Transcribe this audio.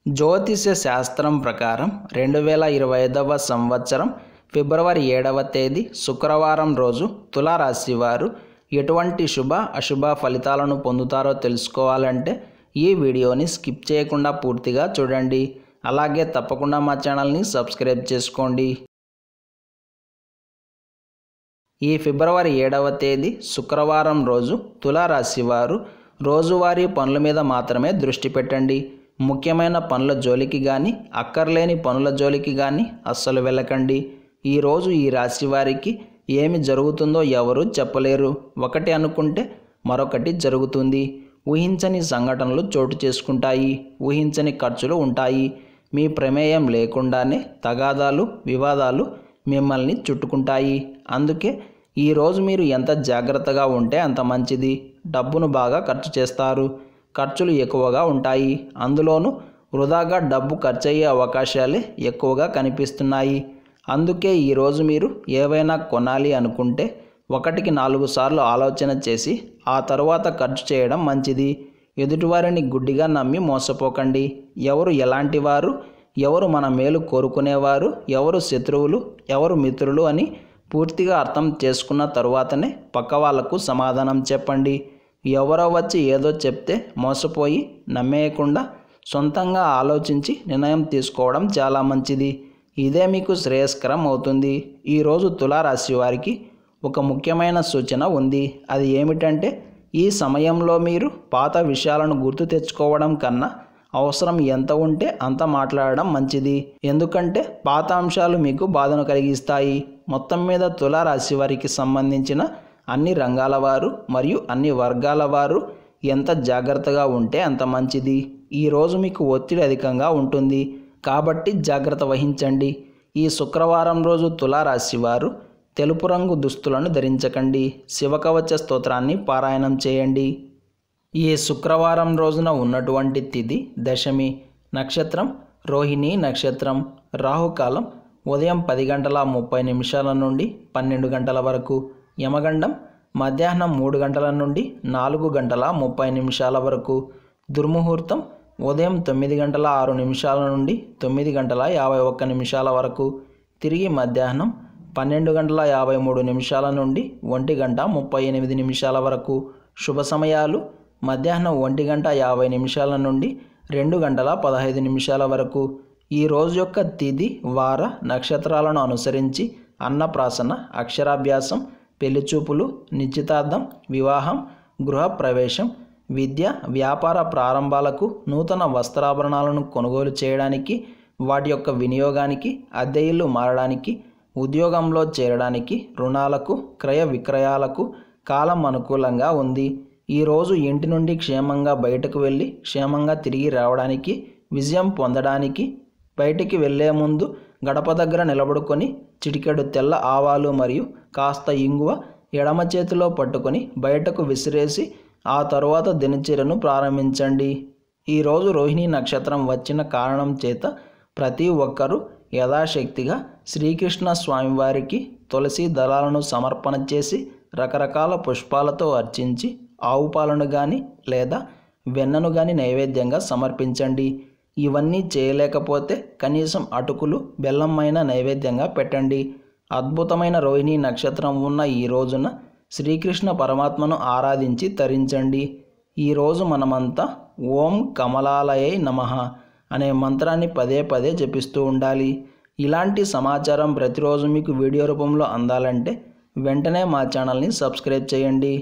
జ్యోతిష శాస్త్రం ప్రకారం 2025వ సంవత్సరం ఫిబ్రవరి 7వ తేదీ శుక్రవారం రోజు తులారాశి వారు ఎటువంటి శుభ అశుభ ఫలితాలను పొందుతారో తెలుసుకోవాలంటే ఈ వీడియోని స్కిప్ చేయకుండా పూర్తిగా చూడండి. అలాగే తప్పకుండా మా ఛానల్ని సబ్స్క్రైబ్ చేసుకోండి. ఈ ఫిబ్రవరి 7వ తేదీ శుక్రవారం రోజు తులారాశి వారు రోజువారీ పనుల మీద మాత్రమే దృష్టి పెట్టండి. ముఖ్యమైన పనుల జోలికి కానీ అక్కర్లేని పనుల జోలికి కానీ అస్సలు వెళ్ళకండి. ఈరోజు ఈ రాశి వారికి ఏమి జరుగుతుందో ఎవరూ చెప్పలేరు. ఒకటి అనుకుంటే మరొకటి జరుగుతుంది. ఊహించని సంఘటనలు చోటు చేసుకుంటాయి. ఊహించని ఖర్చులు ఉంటాయి. మీ ప్రమేయం లేకుండానే తగాదాలు వివాదాలు మిమ్మల్ని చుట్టుకుంటాయి. అందుకే ఈరోజు మీరు ఎంత జాగ్రత్తగా ఉంటే అంత మంచిది. డబ్బును బాగా ఖర్చు చేస్తారు. ఖర్చులు ఎక్కువగా ఉంటాయి. అందులోనూ వృధాగా డబ్బు ఖర్చయ్యే అవకాశాలే ఎక్కువగా కనిపిస్తున్నాయి. అందుకే ఈరోజు మీరు ఏవైనా కొనాలి అనుకుంటే 1కి 4 సార్లు ఆలోచన చేసి ఆ తర్వాత ఖర్చు చేయడం మంచిది. ఎదుటివారిని గుడ్డిగా నమ్మి మోసపోకండి. ఎవరు ఎలాంటి వారు, ఎవరు మన మేలు కోరుకునేవారు, ఎవరు శత్రువులు, ఎవరు మిత్రులు అని పూర్తిగా అర్థం చేసుకున్న తరువాతనే పక్క వాళ్లకు సమాధానం చెప్పండి. ఎవరో వచ్చి ఏదో చెప్తే మోసపోయి నమ్మేయకుండా సొంతంగా ఆలోచించి నిర్ణయం తీసుకోవడం చాలా మంచిది. ఇదే మీకు శ్రేయస్కరం అవుతుంది. ఈరోజు తులారాశి వారికి ఒక ముఖ్యమైన సూచన ఉంది. అది ఏమిటంటే ఈ సమయంలో మీరు పాత విషయాలను గుర్తు తెచ్చుకోవడం కన్నా అవసరం ఎంత ఉంటే అంత మాట్లాడడం మంచిది. ఎందుకంటే పాత అంశాలు మీకు బాధను కలిగిస్తాయి. మొత్తం మీద తులారాశి వారికి సంబంధించిన అన్ని రంగాల వారు మరియు అన్ని వర్గాల వారు ఎంత జాగ్రత్తగా ఉంటే అంత మంచిది. ఈరోజు మీకు ఒత్తిడి అధికంగా ఉంటుంది కాబట్టి జాగ్రత్త వహించండి. ఈ శుక్రవారం రోజు తులారాశి వారు తెలుపు రంగు దుస్తులను ధరించకండి. శివకవచ స్తోత్రాన్ని పారాయణం చేయండి. ఈ శుక్రవారం రోజున ఉన్నటువంటి తిథి దశమి, నక్షత్రం రోహిణి నక్షత్రం, రాహుకాలం ఉదయం 10:30 నుండి 12 వరకు, యమగండం మధ్యాహ్నం 3 నుండి 4:30 వరకు, దుర్ముహూర్తం ఉదయం 9:06 నుండి 9:51 వరకు, తిరిగి మధ్యాహ్నం 12:53 నుండి 1:38 వరకు. శుభ సమయాలు మధ్యాహ్నం 1:50 నుండి 2:15 వరకు. ఈ రోజు యొక్క తిథి వార నక్షత్రాలను అనుసరించి అన్నప్రాసన, అక్షరాభ్యాసం, పెళ్లిచూపులు, నిశ్చితార్థం, వివాహం, గృహప్రవేశం, విద్య, వ్యాపార ప్రారంభాలకు, నూతన వస్త్రాభరణాలను కొనుగోలు చేయడానికి, వాటి యొక్క వినియోగానికి, అద్దె ఇల్లు మారడానికి, ఉద్యోగంలో చేరడానికి, రుణాలకు, క్రయ విక్రయాలకు కాలం అనుకూలంగా ఉంది. ఈరోజు ఇంటి నుండి క్షేమంగా బయటకు వెళ్ళి క్షేమంగా తిరిగి రావడానికి, విజయం పొందడానికి, బయటికి వెళ్లే ముందు గడప దగ్గర నిలబడుకొని చిటికెడు తెల్ల ఆవాలు మరియు కాస్త ఇంగువ ఎడమ చేతిలో పట్టుకొని బయటకు విసిరేసి ఆ తరువాత దినచర్యను ప్రారంభించండి. ఈరోజు రోహిణి నక్షత్రం వచ్చిన కారణం చేత ప్రతి ఒక్కరూ యథాశక్తిగా శ్రీకృష్ణ స్వామివారికి తులసి దళాలను సమర్పణ చేసి రకరకాల పుష్పాలతో అర్చించి ఆవు పాలను కానీ లేదా వెన్నను కానీ నైవేద్యంగా సమర్పించండి. ఇవన్నీ చేయలేకపోతే కనీసం అటుకులు బెల్లంమైన నైవేద్యంగా పెట్టండి. అద్భుతమైన రోహిణి నక్షత్రం ఉన్న ఈ రోజున శ్రీకృష్ణ పరమాత్మను ఆరాధించి తరించండి. ఈరోజు మనమంతా ఓం కమలాలయై నమః అనే మంత్రాన్ని పదే పదే జపిస్తూ ఉండాలి. ఇలాంటి సమాచారం ప్రతిరోజు మీకు వీడియో రూపంలో అందాలంటే వెంటనే మా ఛానల్ని సబ్స్క్రైబ్ చేయండి.